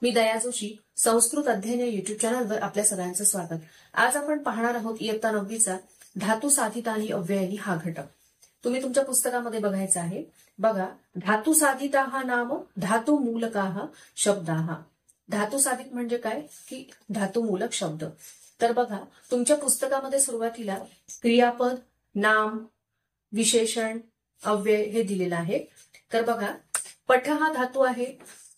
मी दया जोशी, संस्कृत अध्ययन या युट्यूब चॅनलवर आपल्या सगळ्यांचं स्वागत। आज आपण पाहणार आहोत इयत्ता 9वीचा धातू साधित आणि अव्ययनी हा घटक। तुम्ही तुमच्या पुस्तकामध्ये बघायचा आहे। बघा, धातू साधिताः नाम धातू मूलकाः शब्दाः। धातू साधित म्हणजे काय की धातू मूलक शब्द। तर बघा, तुमच्या पुस्तकामध्ये सुरुवातीला क्रियापद, नाम, विशेषण, अव्यय हे दिलेलं आहे। तर बघा, पठ हा धातू आहे,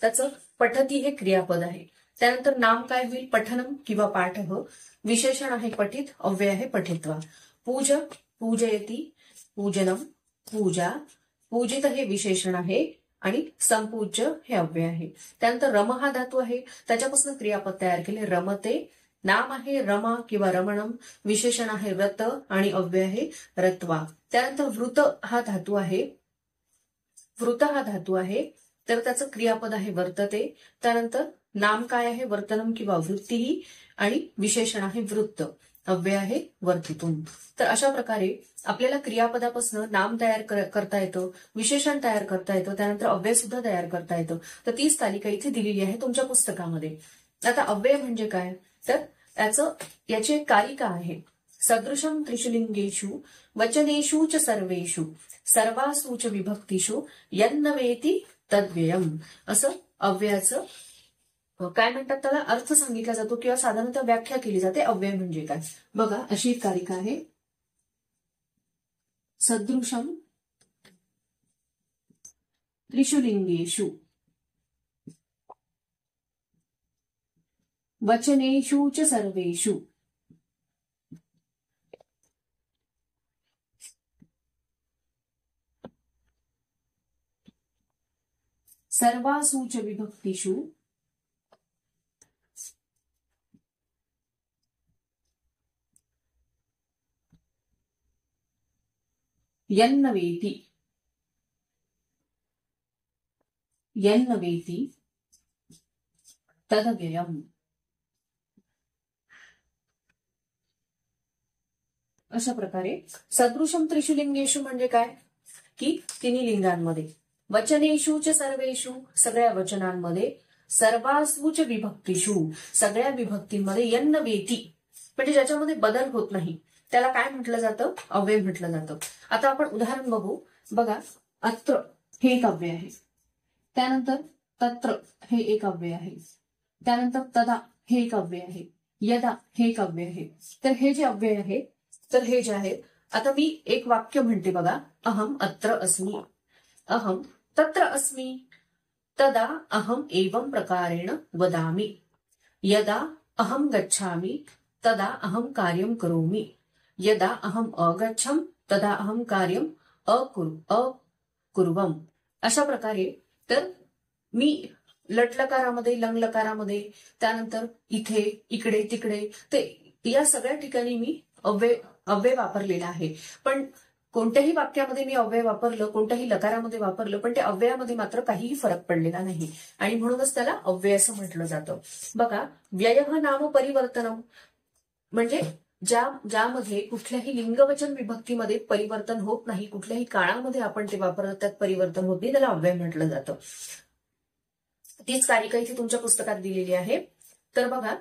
त्याचं पठती हे क्रियापद आहे। त्यानंतर नाम काय होईल, पठनम किंवा पाठः। विशेषण आहे पठित, अव्यय आहे पठित्वा। पूज, पूजयति, पूजनम, पूजा, पूजित हे विशेषण आहे आणि संपूज्य हे अव्यय आहे। त्यानंतर रम हा धातू आहे, त्याच्यापासून क्रियापद तयार केले, रमते। नाम आहे रमा किंवा रमणम, विशेषण आहे रत आणि अव्यय आहे रत्वा। त्यानंतर वृत हा धातू आहे, वृत हा धातू आहे, तर त्याचं क्रियापद आहे वर्तते। त्यानंतर नाम काय आहे, वर्तनम किंवा वृत्ती आणि विशेषण आहे वृत्त, अव्यय आहे वर्तितुम। तर अशा प्रकारे आपल्याला क्रियापदापासून नाम तयार करता येतं, विशेषण तयार करता येतं, त्यानंतर अव्यय सुद्धा तयार करता येतं। तर तीच तालिका इथे दिलेली आहे तुमच्या पुस्तकामध्ये। आता अव्यय म्हणजे काय, तर याची एक कारिका आहे। सदृशम त्रिशुलिंगेषु वचनेषु च सर्वेषु सर्वासु च विभक्तिषु यन्नवेति तद्व्ययम, असं अव्ययाचं काय म्हणतात त्याला अर्थ सांगितला जातो किंवा साधारणतः व्याख्या केली जाते अव्यय म्हणजे काय। बघा, अशी एक कारिका आहे। सदृशम त्रिशुलिंगेषु वचनेषु च सर्वेषु सर्वासु च विभक्तिषु यन्नवेति तदव्ययम्। अशा प्रकारे सदृशम त्रिशुलिंगेषु म्हणजे काय की तिन्ही लिंगांमध्ये, वचनेषु च सर्वेषु सगळ्या वचनांमध्ये, सर्वासु च विभक्तिषु सगळ्या विभक्तींमध्ये, यन्नवेति म्हणजे ज्याच्यामध्ये बदल होत नाही त्याला काय म्हटलं जातं, अव्यय म्हटलं जातं। आता आपण उदाहरण बघू। बघा, अत्र हे एक अव्यय आहे, त्यानंतर तत्र हे एक अव्यय आहे, त्यानंतर तदा हे एक अव्यय आहे, यदा हे एक अव्यय आहे। तर हे जे अव्यय आहे, तर हे जे आहे, आता मी एक वाक्य म्हणते बघा, अहम अत्र अस्मि, अहम तत्र अस्मि, तदा अहम एवं प्रकारेण वदामि, यदा अहम गच्छामि तदा अहम कार्यं करोमि, यदा अहम अगच्छम तदा अहम कार्यं अकुर्वम। अशा प्रकारे तर मी लटलकारामध्ये, लंगलकारामध्ये, त्यानंतर इथे, इकडे, तिकडे, ते या सगळ्या ठिकाणी मी अव्यय वापरलेला आहे। पण कोणत्याही वाक्यामध्ये मी अव्यय वापरलं, कोणत्याही लकारामध्ये वापरलं, पण त्या अव्ययामध्ये मात्र काहीही फरक पडलेला नाही आणि म्हणूनच त्याला अव्यय असं म्हटलं जातं। बघा, व्ययः नाम परिवर्तनम म्हणजे ज्यामध्ये कुठल्याही लिंगवचन विभक्तीमध्ये परिवर्तन होत नाही, कुठल्याही काळामध्ये आपण ते वापरत त्यात परिवर्तन होत नाही, त्याला अव्यय म्हटलं जातं। तीच कारिका इथे तुमच्या पुस्तकात दिलेली आहे। तर बघा,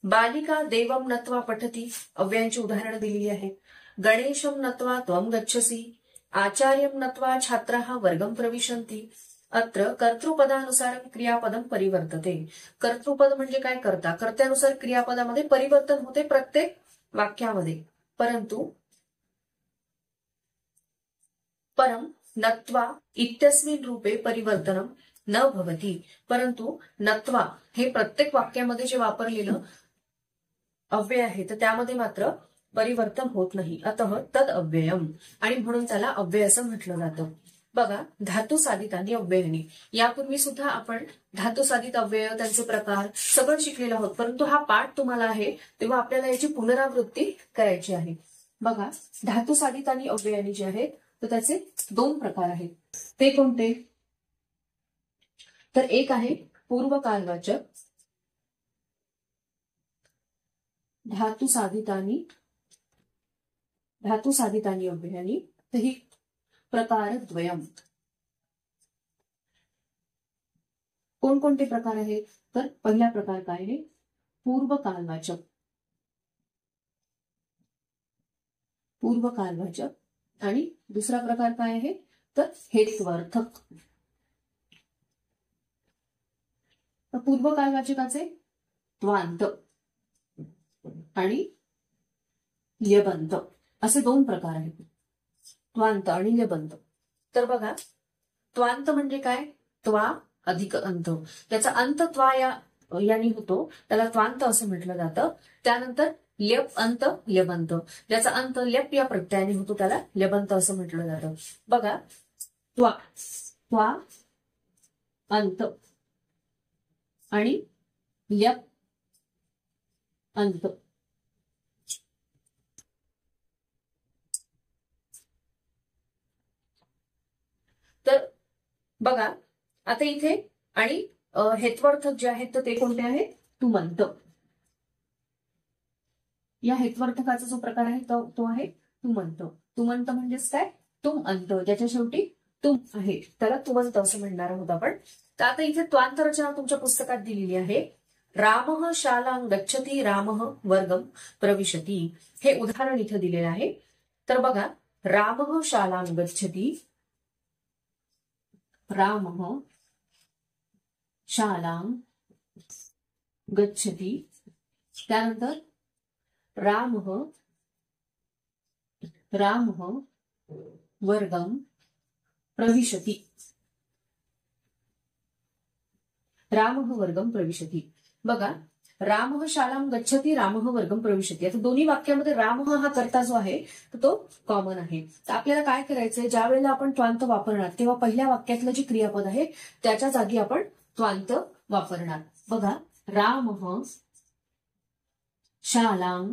बालिका देवम नत्वा पठती, अव्ययांची उदाहरणं दिलेली आहेत। गणेशम नत्वा त्वं गच्छसि, आचार्यं नत्वा छात्राः वर्गं प्रविशन्ति। अत्र कर्तृपदानुसार क्रियापदम परिवर्तते। कर्तृपद म्हणजे काय, कर्ता, कर्त्यानुसार क्रियापदामध्ये परिवर्तन होते प्रत्येक वाक्यामध्ये, परंतु परम नत्वा इत्यस्मिन् रूपे परिवर्तनम न भवति, परंतु नत्वा हे प्रत्येक वाक्यामध्ये जे वापरलेलं अव्यय आहे तर त्यामध्ये मात्र परिवर्तन होत नाही, अतः तद अव्ययम, आणि म्हणून त्याला अव्यय असं म्हटलं जातं। बघा, धातू साधित आणि अव्ययनी, यापूर्वी सुद्धा आपण धातू साधित अव्यय, त्यांचे प्रकार सगळं शिकलेलो आहोत, परंतु हा पाठ तुम्हाला आहे तेव्हा आपल्याला याची पुनरावृत्ती करायची आहे। बघा, धातू साधित आणि अव्ययनी जे आहेत तर त्याचे दोन प्रकार आहेत। ते कोणते, तर एक आहे पूर्वकालवाचक धातु साधितानि अव्ययानि तर्हि प्रकारद्वयम्। कोणकोणते प्रकार आहेत? तर पहिला प्रकार काय आहे? पूर्वकालवाचक. पूर्वकालवाचक. आणि दुसरा प्रकार काय आहे? तर हेत्वर्थक. पूर्वकालवाचकाचे त्वांत आणि ल्यबंत असे दोन प्रकार आहेत. त्वांत आणि ल्यबंत. तर बघा, त्वांत म्हणजे काय? त्वा अधिक अंत. त्याचा अंत त्वा याने होतो, त्याला त्वांत असं म्हटलं जातं. त्यानंतर ल्यप अंत ल्यबंत, ज्याचा अंत ल्यप या प्रत्ययाने होतो त्याला ल्यबंत असं म्हटलं जातं. बघा, त्वा त्वा अंत आणि ल्यप अंत. तर बघा आता इथे आणि हेत्वर्थक जे आहेत तर ते कोणते आहेत? तुमंत. या हेत्वर्थकाचा जो प्रकार आहे तो आहे तुमंत. तुमंत म्हणजेच काय? तुम अंत, ज्याच्या शेवटी तुम आहे त्याला तुमंत असं म्हणणार आहोत आपण. तर आता इथे त्वांत रचना तुमच्या पुस्तकात दिलेली आहे. रामः शालां गच्छति रामः वर्गं प्रविशति. हे उदाहरण इथे दिलेलं आहे. तर बघा, रामः शालां गच्छति, रामः शालां गच्छति. त्यानंतर रामः वर्गं प्रविशति. रामः वर्गं प्रविशति. बघा, रामः शालां गच्छति, रामः वर्गं प्रविशति. आता दोन्ही वाक्यामध्ये रामः हा कर्ता जो आहे तो कॉमन आहे. तर आपल्याला काय करायचंय, ज्या वेळेला आपण त्वांत वापरणार तेव्हा पहिल्या वाक्यातलं जे क्रियापद आहे त्याच्या जागी आपण त्वांत वापरणार. बघा, रामः शालां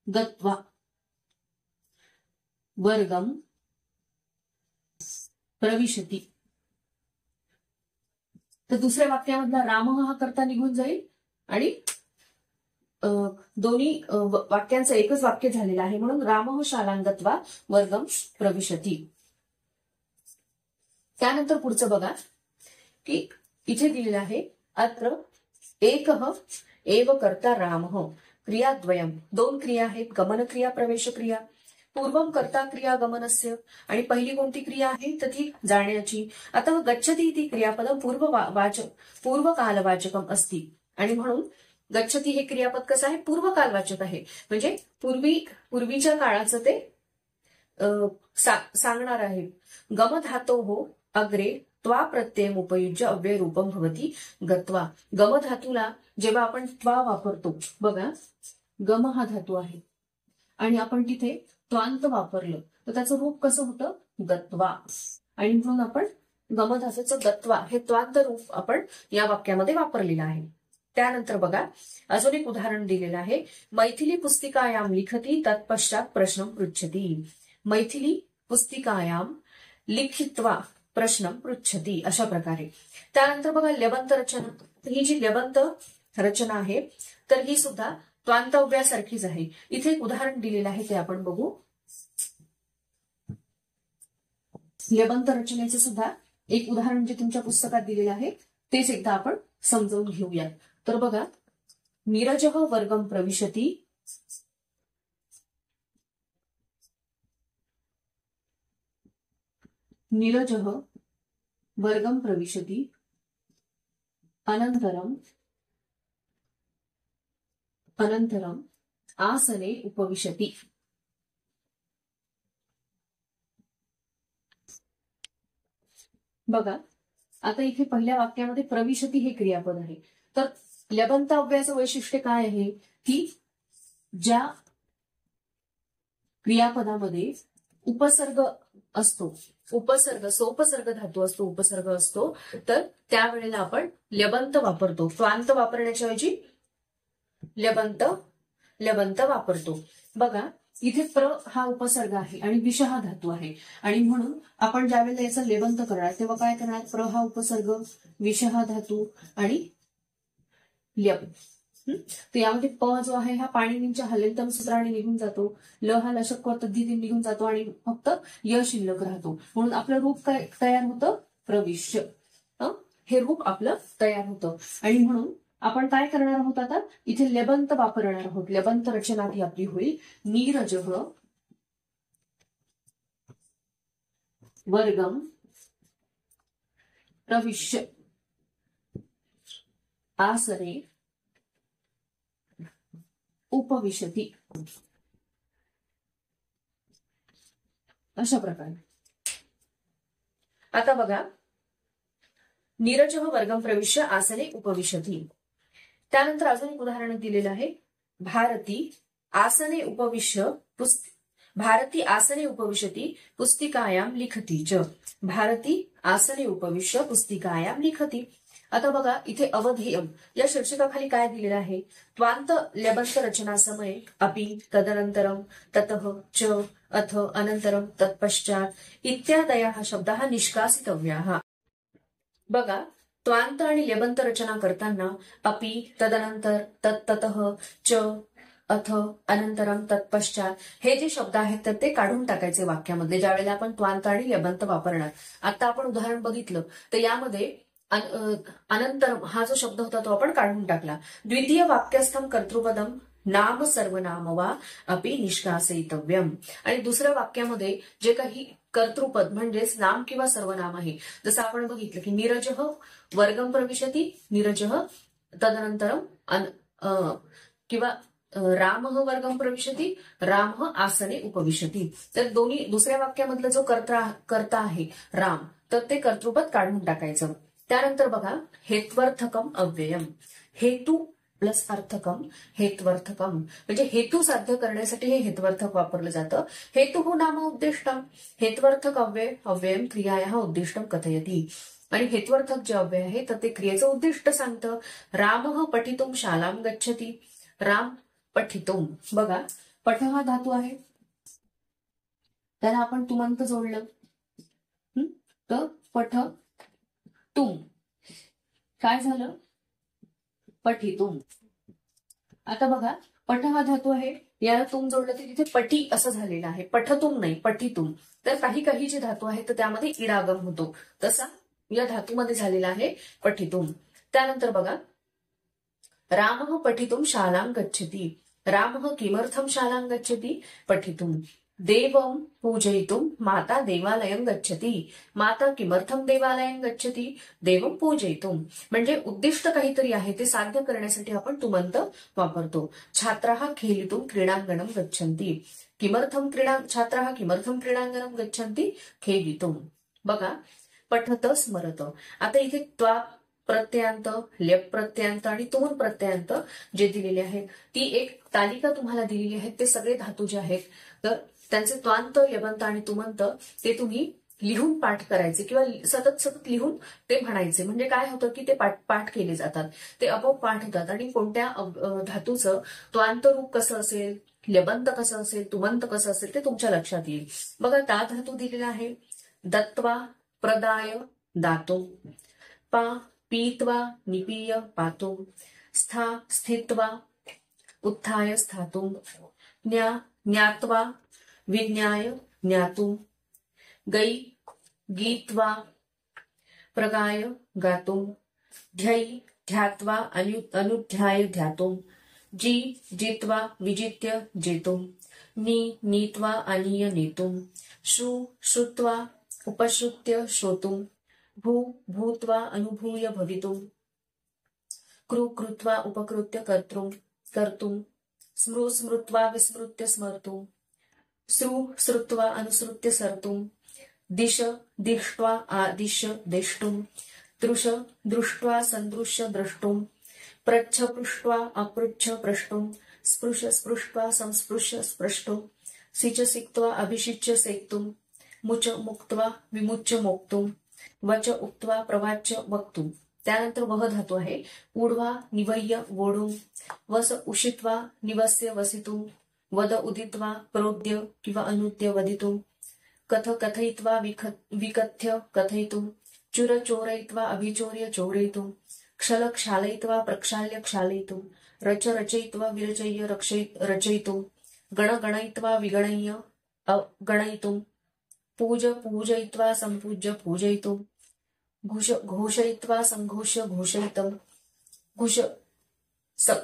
गत्वा वर्गं प्रविशति. तर दुसऱ्या वाक्यामधला रामः हा कर्ता निघून जाईल आणि दोन्ही वाक्यांचं एकच वाक्य झालेलं आहे, म्हणून रामः शालां गत्वा वर्गं प्रविशति. त्यानंतर पुढचं बघा की इथे दिलेलं आहे, अत्र एकः एव कर्ता रामः क्रियाद्वयम्. दोन क्रिया आहेत, गमन क्रिया प्रवेश क्रिया. पूर्वम कर्ता क्रिया गमनस्य, आणि पहिली कोणती क्रिया आहे तर ती जाण्याची. आता गच्छति इति क्रियापदं पूर्वकालवाचकम अस्ति, आणि म्हणून गच्छति हे क्रियापद कसं आहे? पूर्वकालवाचक आहे, म्हणजे पूर्वीच्या काळाचं ते सांगणार आहे. गमधातोः अग्रे त्वा प्रत्ययम उपयुज्य अव्ययरूपम भवति गत्वा. गमधातूला जेव्हा आपण त्वा वापरतो, बघा गम हा धातू आहे आणि आपण तिथे त्वांत वापरलं तर त्याचं रूप कसं होतं? गत्वा. आणि म्हणून आपण गमधातूचं गत्वा हे त्वांत रूप आपण या वाक्यामध्ये वापरलेलं आहे. त्यानंतर बघा, अजून एक उदाहरण दिलेलं आहे. मैथिली पुस्तिकायां लिखति तत्पश्चात प्रश्नं पृच्छति. मैथिली पुस्तिकायां लिखित्वा प्रश्न पृच्छति, अशा प्रकारे. त्यानंतर बघा, ल्यबंत रचना. ही जी ल्यबंत रचना आहे तर ही सुद्धा त्वांतव्यासारखीच आहे. इथे एक उदाहरण दिलेलं आहे ते आपण बघू. ल्यबंत रचनेचं सुद्धा एक उदाहरण जे तुमच्या पुस्तकात दिलेलं आहे तेच एकदा आपण समजावून घेऊया. तर बघा, नीरजः वर्गं प्रविशति, नीरजः वर्गं प्रविशति, अनन्तरम् आसने उपविशति. बघा, आता इथे पहिल्या वाक्यामध्ये प्रविशति हे क्रियापद आहे. तर ल्यबंत अव्ययाचं वैशिष्ट्य काय आहे की ज्या क्रियापदामध्ये उपसर्ग असतो, सोपसर्ग धातू असतो, उपसर्ग असतो, तर त्यावेळेला आपण ल्यबंत वापरतो. त्वांत वापरण्याच्या ऐवजी ल्यबंत वापरतो. बघा, इथे प्र हा उपसर्ग आहे आणि विष हा धातू आहे, आणि म्हणून आपण ज्यावेळेला याचा ल्यबंत करणार तेव्हा काय करणार? प्र हा उपसर्ग, विष हा धातू आणि ल्यब. तर यामध्ये प जो आहे हा पाणिनीच्या हलेंतम सूत्राने निघून जातो, ल हा लशक्व तद्धितीने निघून जातो आणि फक्त य शिल्लक राहतो, म्हणून आपलं रूप काय तयार होतं? प्रविश्य. हे रूप आपलं तयार होतं. आणि म्हणून आपण काय करणार आहोत आता, इथे लेबंत वापरणार आहोत. लेबंत रचना ही आपली होईल नीरजः वर्गम प्रविश्य आसने उपविशती. अशा प्रकारे. आता बघा, नीरजः वर्गम प्रविश्य आसने उपविशती. त्यानंतर अजून एक उदाहरण दिलेलं आहे. भारती आसने उपविशती पुस्तिकायां लिखती च. भारती आसने उपविश्य पुस्तिकायां लिखती. आता बघा, इथे अवधेयम या शीर्षकाखाली काय दिलेलं आहे, त्वांत लेबंत रचना समये अपि तदनंतरम ततः च अथ अनंतरम तत्पश्चात इत्यादयः शब्दाः निष्कासितव्याः. बघा, त्वांत आणि लेबंत रचना करताना अपि तदनंतर तत्ततः च अथ अनंतरम तत्पश्चात हे जे शब्द आहेत तर ते काढून टाकायचे वाक्यामध्ये ज्यावेळेला आपण त्वांत आणि लेबंत वापरणार. आता आपण उदाहरण बघितलं तर यामध्ये अनंतरम हा जो शब्द होता तो आपण काढून टाकला. द्वितीय वाक्यस्थम कर्तृपदम नाम सर्वनाम वा अपि निष्कासयितव्यम. आणि दुसऱ्या वाक्यामध्ये जे काही कर्तृपद म्हणजेच नाम किंवा सर्वनाम आहे, जसं आपण बघितलं की नीरजः वर्गम प्रविशती, नीरजः तदनंतरम किंवा रामः वर्गम प्रविशती, रामः आसने उपविशती. तर दोन्ही दुसऱ्या वाक्यामधला जो कर्ता आहे राम, तर ते कर्तृपद काढून टाकायचं. त्यानंतर बघा, हेत्वर्थकम अव्ययम. हेतू प्लस अर्थकम हेत्वर्थकम, म्हणजे हेतू साध्य करण्यासाठी हे हेत्वर्थक वापरलं जातं. हेतु नाम उद्दिष्टम, हेत्वर्थक अव्ययम क्रियायाः उद्दिष्टम कथयति. आणि हेत्वर्थक जे अव्यय आहे तर ते क्रियेचं उद्दिष्ट सांगतं. रामः पठितुम शालां गच्छति. राम पठितुम. बघा, पठ हा धातू आहे, त्याला आपण तुमंत जोडलं तर पठ तुम काय झालं, पठितुम. आता बघा, पठ हा धातू आहे, याला तुम जोडलं तर तिथे पठी असं झालेलं आहे, पठतुम नाही पठितुम. तर काही काही जे धातू आहेत तर त्यामध्ये इडागम होतो, तसा या धातूमध्ये झालेला आहे पठितुम. त्यानंतर बघा, रामः पठितुम शालां गच्छति. रामः किमर्थम शालां गच्छति, पठितुम. देवं पूजयितुं माता देवालयं गच्छति. माता किमर्थम देवालयं गच्छति, देवं पूजयितुं. म्हणजे उद्दिष्ट काहीतरी आहे ते साध्य करण्यासाठी आपण तुमंत वापरतो. छात्राः खेलितुं क्रीडांगणं गच्छन्ति. किमर्थम छात्राः किमर्थम क्रीडांगणं गच्छन्ति, खेलितुं. बघा, पठत स्मरत. आता इथे त्वा प्रत्ययांत, लेप प्रत्ययांत आणि तुम प्रत्ययांत जे दिलेले आहेत ती एक तालिका तुम्हाला दिलेली आहे. ते सगळे धातू जे आहेत तर त्यांचे त्वांत, लेबंत आणि तुमंत ते तुम्ही लिहून पाठ करायचे किंवा सतत सतत लिहून ते म्हणायचे. म्हणजे काय होतं की ते पाठ केले जातात, ते आपोआप पाठ होतात. आणि कोणत्या धातूचं त्वांत रूप कसं असेल, लेबंत कसं असेल, तुमंत कसं असेल ते तुमच्या लक्षात येईल. बघा, ता धातू दिलेला आहे, दत्वा प्रदाय दातो, पा पीत्वा निपीय पातो, स्था स्थित्वा उत्थाय स्थातुं, ज्ञा ज्ञात्वा विज्ञाय ज्ञातुं, गै गीत्वा प्रगाय गातुं, ध्यै ध्यात्वा अनुध्याय ध्यातुं, जी जित्वा विजित्य जेतुं, नी नीत्वा अनीय नेतुं, श्रु श्रुत्वा उपश्रुत्य श्रोतुं, भू भूत्वा अनुभूय भवितुं, कृ कृत्वा उपकृत्य कर्तुं, स्मृ स्मृत्वा विस्मृत्य स्मर्तुं, श्रु श्रुत्वा अनुसृत्य सर्तुं, दिश दिष्ट्वा आदिश्य द्रष्टुं, दृश दृष्ट्वा सन्दृश्य द्रष्टुं, पृच्छ पृष्ट्वा अपृच्छ प्रष्टुं, स्पृश स्पृष्ट्वा संस्पृश्य स्पृष्टुं, सिच सिक्त्वा अभिषिच्य सेक्तुं, मुच मुक्त्वा विमुच्य मोक्तुं, वच उक्त्वा प्रवाच्य वक्तुं. त्यानंतर वह धातू आहे, ऊढवा निवय्य वोढुं, वस उषित्वा निवस्य वसितुं, वद उदित्वा प्रोद्य किंवा अनुद्य वदितुं, कथ कथयित्वा विकथ्य कथयितुं, चुर चोरयित्वा अभिचोर्य चोरयितुं, क्षल क्षालयित्वा प्रक्षाल्य क्षालयितुं, रच रचयित्वा विरचय्य रचयितुं, गण गणयित्वा विगणय्य गणयितुं, पूज पूजयित्वा संपूज्य पूजयितुं, घोषयित्वा संघोष घोषयितम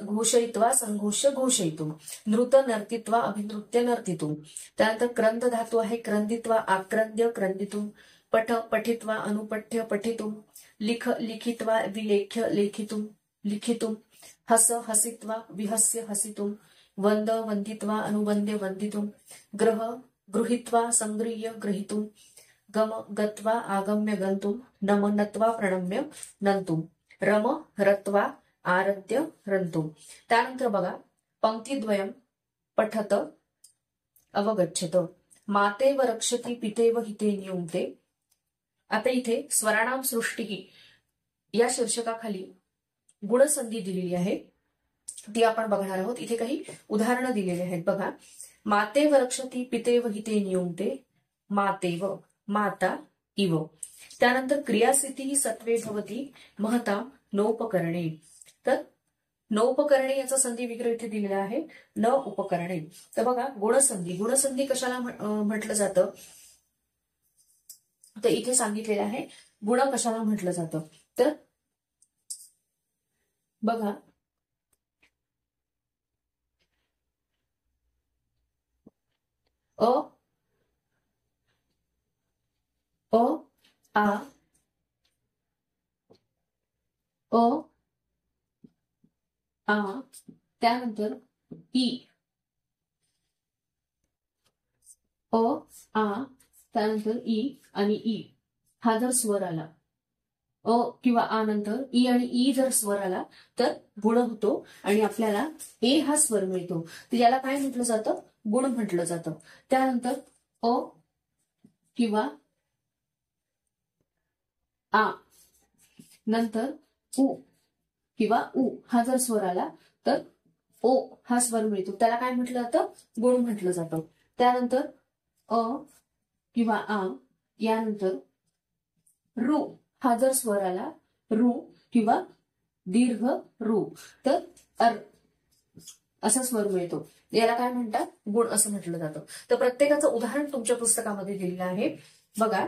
घोषयित्वा संघोष घोषयितुम, नृत नर्तित्वा अभिनृत्य नर्तितुम. त्यानंतर क्रंद धातू आहे, क्रंदित्वा आक्रंद्य क्रंदितुम, पठ पठित्वा अनुपठ्य पठितुम, लिख लिखित्वा विलेख्य लेखितुम लिखितुम, हस हसित्वा विहस्य हसितुम, वंद वंदित्वा अनुवंद्य वंदितुम, ग्रह गृहीत्वा संगृह्य ग्रहीतुम, गम गत्वा आगम्य गंतुम, नम नत्वा प्रणम्य नंतुम, रम रत्वा आरद्य रंतुम. त्यानंतर बघा पंक्तिद्वयम पठत अवगच्छत, मातेव रक्षति पितेव हिते नियुक्ते. आता इथे स्वराणाम सृष्टी या शीर्षकाखाली गुणसंधी दिलेली आहे, ती आपण बघणार आहोत. इथे काही उदाहरणं दिलेली आहेत बघा. मातेव रक्षति पितेव हिते नियुक्ते, मातेव माता इव. त्यानंतर क्रियास्थिती सत्वे भवती महता नोपकरणे. तर नोपकरणे याचा संधी विग्रह इथे दिलेला आहे, न उपकरणे. तर बघा गुणसंधी, गुणसंधी कशाला म्हटलं जातं, तर इथे सांगितलेलं आहे गुण कशाला म्हटलं जातं. तर बघा अ अ आ अ आ, त्यानंतर ई अ आ, त्यानंतर ई आणि ई हा जर स्वर आला, अ किंवा आ नंतर ई आणि ई जर स्वर आला तर गुण होतो आणि आपल्याला ए हा स्वर मिळतो. तर याला काय म्हटलं जातं, गुण म्हटलं जातं. त्यानंतर अ किंवा आ नंतर उ किंवा उ हा जर स्वर आला तर ओ हा स्वर मिळतो, त्याला काय म्हटलं जातं, गुण म्हटलं जातं. त्यानंतर अ किंवा आ यानंतर रू हा जर स्वर आला, रू किंवा दीर्घ रू, तर अर असा स्वर मिळतो, याला काय म्हणतात, गुण असं म्हटलं जातं. तर प्रत्येकाचं उदाहरण तुमच्या पुस्तकामध्ये दिलेलं आहे बघा.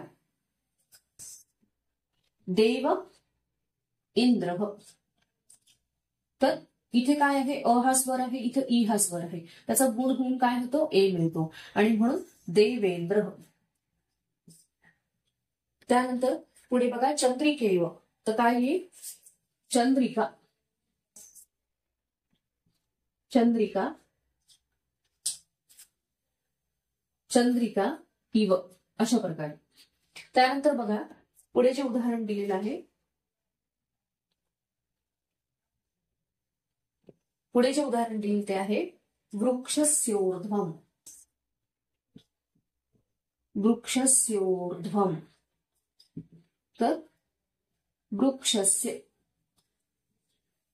देव इंद्र, तर इथे काय आहे, अ हा स्वर आहे, इथे ई हा स्वर आहे, त्याचा गुण होऊन काय होतो, ए मिळतो आणि म्हणून देवेंद्र. त्यानंतर पुढे बघा चंद्रिकेव, तर काय येईल, चंद्रिका चंद्रिका चंद्रिका इव अशा प्रकारे. त्यानंतर बघा पुढे जे उदाहरण दिलेलं आहे, पुढे जे उदाहरण दिले ते आहे वृक्षस्योर्ध्वम, वृक्षस्योर्ध्वम. तर वृक्षस्य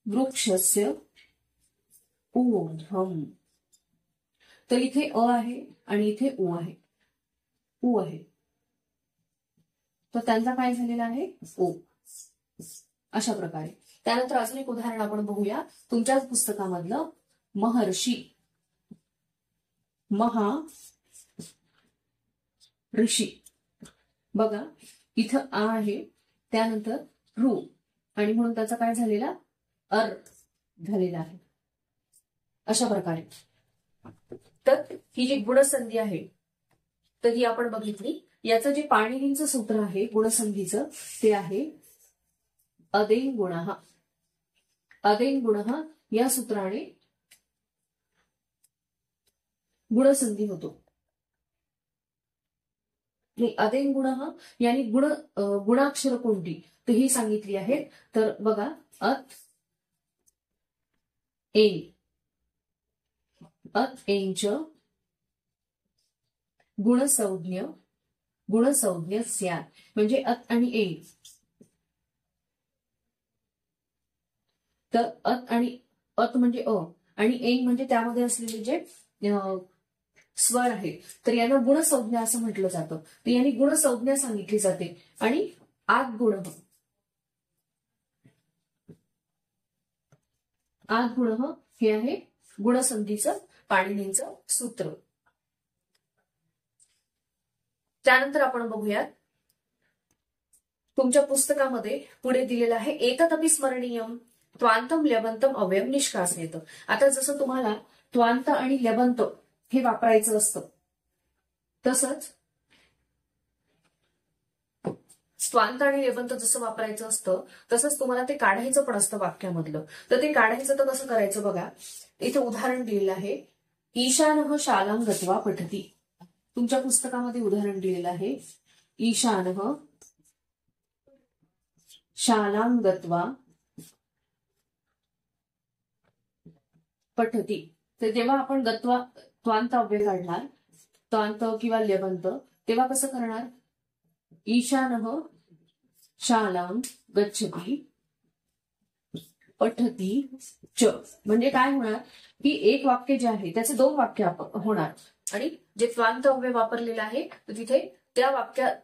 वृक्षस्य ऊर्ध्वम. तर इथे अ आहे आणि इथे उ आहे, उ आहे, तर त्यांचा काय झालेला आहे, ओ अशा प्रकारे. त्यानंतर अजून एक उदाहरण आपण बघूया तुमच्याच पुस्तकामधलं, महर्षी महा ऋषी. बघा इथं आ आहे, त्यानंतर रू आणि म्हणून त्याचा काय झालेला, अर झालेला आहे अशा प्रकारे. तर ही जी गुणसंधी आहे तर ही आपण बघितली. याचं जे पाणिनींचं सूत्र आहे गुणसंधीचं ते आहे अदेन गुणः. अदेन गुणः या सूत्राने गुणसंधी होतो. अदेन गुणः यानी गुणाक्षर कोणती तर ही सांगितली आहे. तर बघा अत एन, अत एंच गुणसंज्ञ गुणसंज्ञ स्यात्, म्हणजे अत आणि एन. तर अत आणि अत म्हणजे अ आणि एन म्हणजे त्यामध्ये असलेले जे स्वर आहे, तर यांना गुणसंज्ञा असं म्हटलं जातं. तर यांनी गुणसंज्ञा सांगितली जाते. आणि आद गुण, आद गुण हे आहे गुणसंधीचं पाणिनींचं सूत्र. त्यानंतर आपण बघूयात तुमच्या पुस्तकामध्ये पुढे दिलेलं आहे एतदपि स्मरणीयम त्वांतम ल्यबंतम अव्ययम निष्कासयेत. आता जसं तुम्हाला त्वांत आणि ल्यबंत हे वापरायचं असतं, तसंच स्वांत आणि लेबंत जसं वापरायचं असतं तसंच तुम्हाला ते काढायचं पण असतं वाक्यामधलं. तर ते काढायचं तर कसं करायचं बघा, इथे उदाहरण दिलेलं आहे, ईशानः शालां गत्वा पठती. तुमच्या पुस्तकामध्ये उदाहरण दिलेलं आहे, ईशानः शालां गत्वा पठती. तर जेव्हा आपण गत्वा त्वांत अव्यय काढणार, त्वांत किंवा लेबंत, तेव्हा कसं करणार, ईशानः शालां गच्छति पठती च. म्हणजे काय होणार की एक वाक्य जे आहे त्याचे दोन वाक्य होणार, आणि जे त्वांत अव्यय वापरलेलं आहे तर तिथे त्या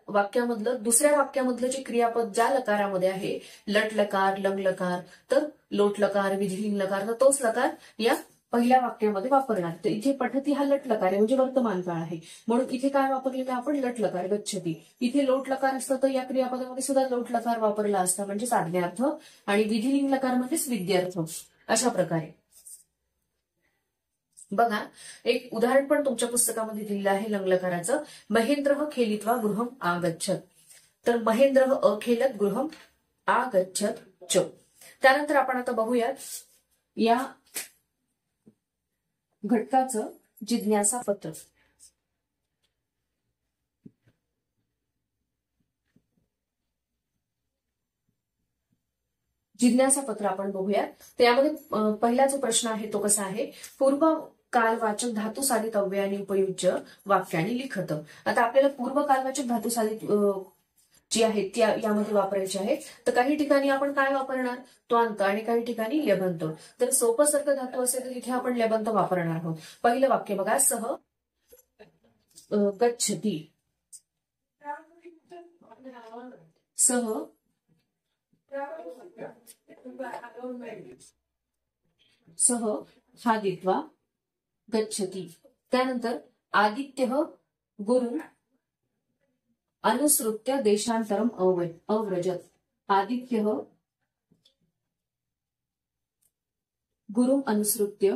वाक्यामधलं दुसऱ्या वाक्यामधलं जे क्रियापद ज्या लकारामध्ये आहे, लट लकार, लंग लकार, तर लोट लकार, विधिलिंग लकार, तर तोच लकार या पहिल्या वाक्यामध्ये वापरणार. तर इथे पठती हा लट लकार आहे, म्हणजे वर्तमान काळ आहे, म्हणून इथे काय वापरलेलं आपण, लट लकार गच्छती. इथे लोट लकार असतं तर या क्रियापदामध्ये सुद्धा लोट लकार वापरला असता, म्हणजे साधण्यार्थ, आणि विधिलिंग लकार म्हणजेच विद्यार्थ. अशा प्रकारे बघा, एक उदाहरण पण तुमच्या पुस्तकामध्ये दिलेलं आहे लंगलकाराचं, महेंद्र खेलित्वा गृहम आगच्छत. तर महेंद्र अखेलत गृहम आगच्छत च. त्यानंतर आपण आता बघूयात या घटकाचं जिज्ञासा पत्र. जिज्ञासा पत्र आपण बघूयात. त्यामध्ये पहिला जो प्रश्न आहे तो कसा आहे, पूर्व कालवाचक धातू साधित अव्ययाने उपयुज्य वाक्याने लिखत. आता आपल्याला पूर्व कालवाचक धातू साधित जी आहेत त्या यामध्ये वापरायचे आहेत. तर काही ठिकाणी आपण काय वापरणार, त्वांत, आणि काही ठिकाणी लेबंत. तर सोपं सारखं धातू असेल तर तिथे आपण लेबंत वापरणार आहोत. पहिलं वाक्य बघा, सह गच्छति, सह सह खादित्वा गच्छति. त्यानंतर आदित्यः गुरु अनुसृत्य देशांतरम अव्रजत. आदित्यः गुरुम अनुसृत्य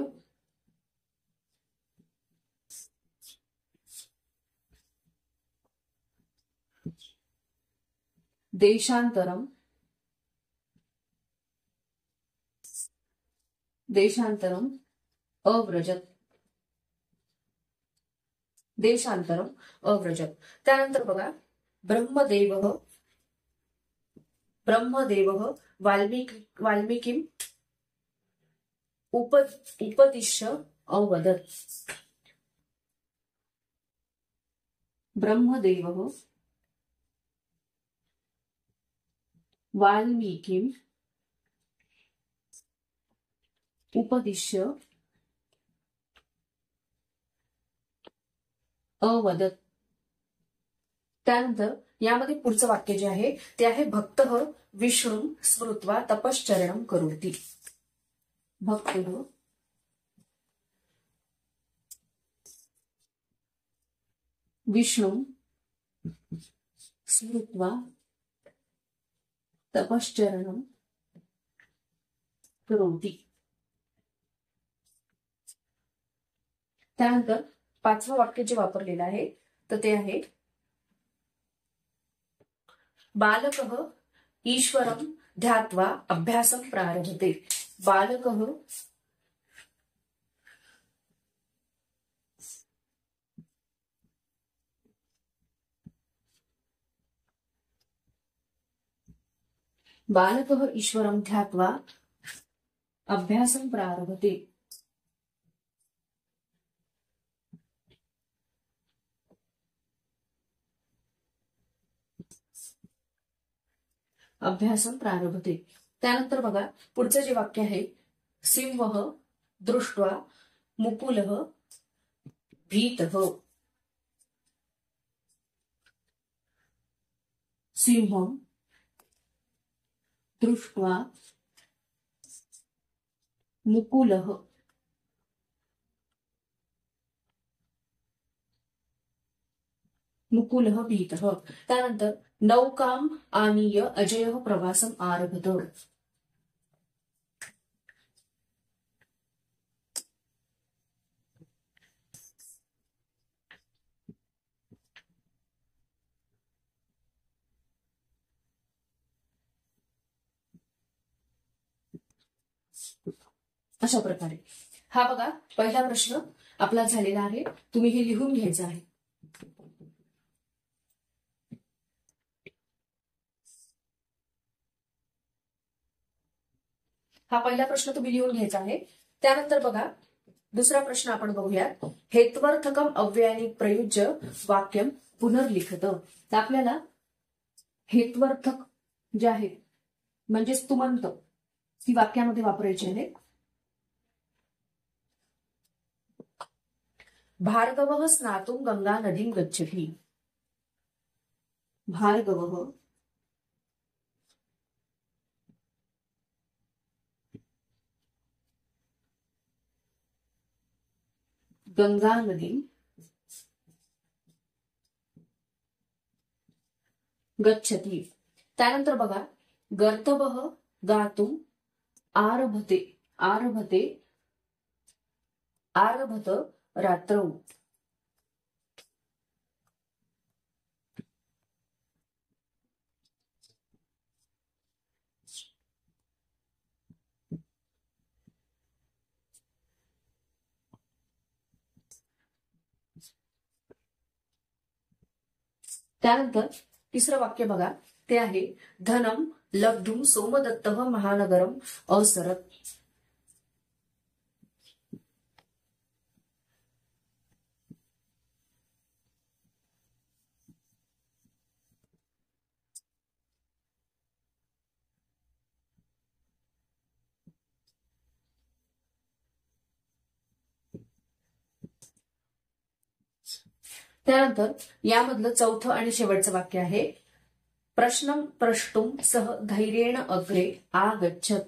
देशांतरम अव्रजत. देशांतरम अव्रजत. त्यानंतर बघा, ब्रह्मदेव वाल्मीकिम उपदिश्य अवदत. ब्रह्मदेव वाल्मीकिम उपदिश्य अवदत. त्यानंतर यामध्ये पुढचं वाक्य जे आहे ते आहे, भक्तः विष्णू स्मृत्वा तपश्चरणम करोति. भक्तः विष्णू स्मृत्वा तपश्चरणम करोति. त्यानंतर पाचवं वाक्य जे वापरलेलं आहे तर ते आहे, बालकः ईश्वरं ध्यात्वा अभ्यासं प्रारभते. बालकः ईश्वरं ध्यात्वा अभ्यासं प्रारभते. अभ्यासं प्रारभते. त्यानंतर बघा, पुढचं जे वाक्य आहे, सिंहः दृष्ट्वा मुकुलः भीतः. सिंहं दृष्ट्वा मुकुलः मुकुलः भीतः. त्यानंतर नौकाम आनीय अजयः प्रवासम आरभत. अशा प्रकारे हा बघा पहिला प्रश्न आपला झालेला आहे. तुम्ही हे लिहून घ्यायचं आहे. हा पहिला प्रश्न तुम्ही लिहून घ्यायचा आहे. त्यानंतर बघा दुसरा प्रश्न आपण बघूयात. हेत्वर्थकम अव्ययाने प्रयुज्य वाक्यम पुनर्लिखत. तर आपल्याला हेत्वर्थक जे आहे म्हणजेच तुमंत ती वाक्यामध्ये वापरायची आहे. भार्गवः स्नातुं गंगा नदीं गच्छति. भार्गवः गंगा नदीं गच्छति. त्यानंतर बघा गर्तवः गातुं आरभते. आरभते आरभत रात्रौ. त्यानंतर तिसरं वाक्य बघा ते आहे धनम लब्धुम सोमदत्तः महानगरम असरत. त्यानंतर यामधलं चौथं आणि शेवटचं वाक्य आहे प्रश्नम प्रष्टुम सह धैर्येण अग्रे आगच्छत.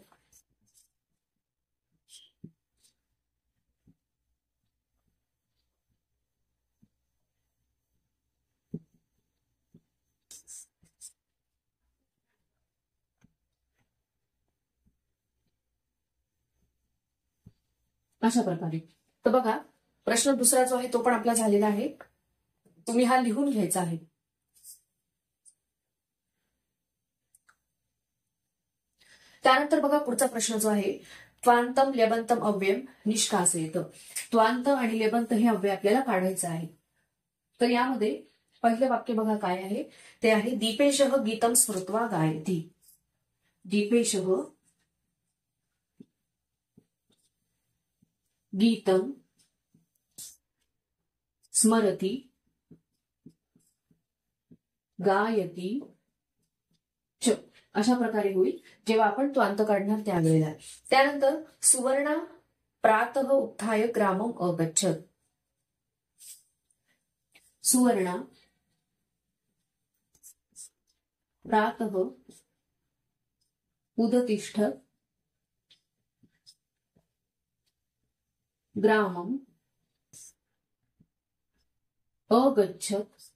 अशा प्रकारे. तर बघा प्रश्न दुसरा जो आहे तो पण आपला झालेला आहे. तुम्ही हा लिहून घ्यायचा आहे. त्यानंतर बघा पुढचा प्रश्न जो आहे त्वांतम लेबंतम अव्ययम निष्कासयेत. त्वांत आणि लेबंत हे अव्यय आपल्याला काढायचं आहे. तर यामध्ये पहिलं वाक्य बघा काय आहे ते आहे दीपेशः गीतम स्मृत्वा गायती. दीपेशः गीतम स्मरती गायती च. अशा प्रकारे होईल जेव्हा आपण त्वांत काढणार त्यावेळेला. त्यानंतर सुवर्णा प्रातः उत्थाय ग्रामम अगच्छत. सुवर्णा प्रातः उदतिष्ठत ग्रामम अगच्छत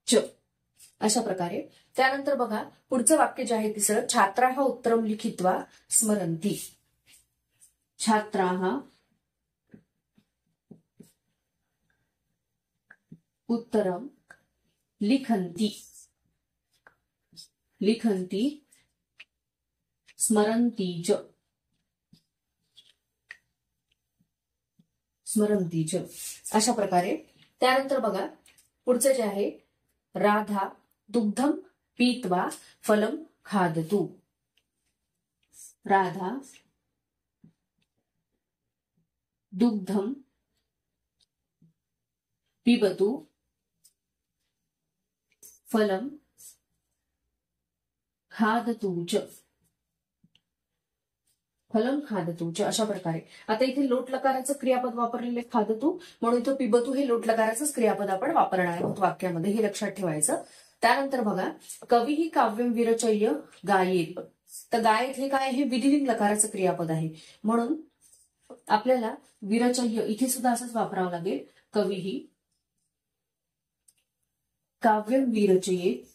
च. अशा प्रकारे. त्यानंतर बघा पुढचं वाक्य जे आहे तिसरं छात्राः उत्तरम लिखित्वा स्मरन्ति. छात्राः उत्तरम लिखन्ति. लिखन्ति स्मरन्ति च. स्मरन्ति च. अशा प्रकारे. त्यानंतर बघा पुढचं जे आहे राधा दुग्धम पीत्वा फलम खादतु. राधा दुग्धम पिबतु फलम खादतु च. फलम खादतु च. अशा प्रकारे. आता इथे लोट लकाराचं क्रियापद वापरलेले खादतु म्हणून इथं पिबतु हे लोट लकाराचंच क्रियापद आपण वापरणार आहोत वाक्यामध्ये. हे लक्षात ठेवायचं. त्यानंतर बघा कवी ही काव्यम विरचय्य गायेत. तर गायेत हे काय आहे विधिलिंग लकाराचं क्रियापद आहे म्हणून आपल्याला विरचय्य इथे सुद्धा असंच वापरावं लागेल. कवी ही काव्यं विरचयेत्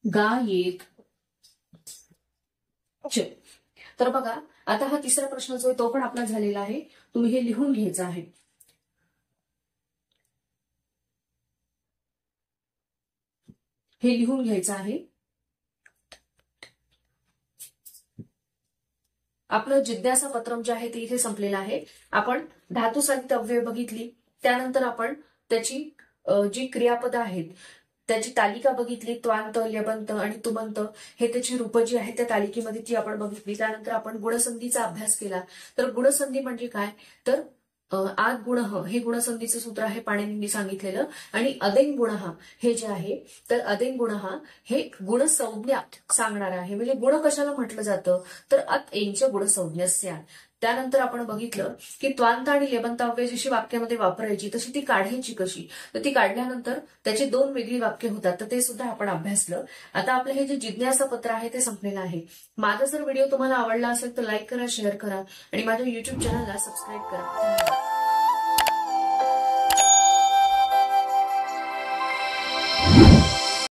गायेत च. तर बघा, आता हा तिसरा प्रश्न जो आहे तो पण आपला झालेला आहे. तुम्ही हे लिहून घ्यायचं आहे. हे लिहून घ्यायचं आहे. आपलं जिज्ञासा पत्रम जे आहे ते इथे संपलेलं आहे. आपण धातू साधित अव्यय बघितली, त्यानंतर आपण त्याची जी क्रियापदं आहेत त्याची तालिका बघितली. त्वांत, ल्यबंत आणि तुमंत हे त्याची रूपं जी आहेत त्या तालिकेमध्ये ती आपण बघितली. त्यानंतर आपण गुणसंधीचा अभ्यास केला. तर गुणसंधी म्हणजे काय, तर आद गुण हे गुणसंधीचं सूत्र आहे पाणिनींनी सांगितलेलं. आणि अदेंग गुण हे जे आहे तर अदेंग गुण हे गुणसंज्ञा सांगणार आहे. म्हणजे गुण कशाला म्हटलं जातं, तर अत एंच गुणसंज्ञस्या. त्यानंतर आपण बघितलं की त्वांत आणि लेबंत अव्यय जशी वाक्यामध्ये वापरायची तशी ती काढायची कशी, तर ती काढल्यानंतर त्याची 2 वेगळी वाक्य होतात. तर ते सुद्धा आपण अभ्यासलं. आता आपलं हे जे जिज्ञासा पत्र आहे ते संपलेलं आहे. माझा जर व्हिडिओ तुम्हाला आवडला असेल तर लाईक करा, शेअर करा आणि माझ्या युट्यूब चॅनलला सबस्क्राईब करा.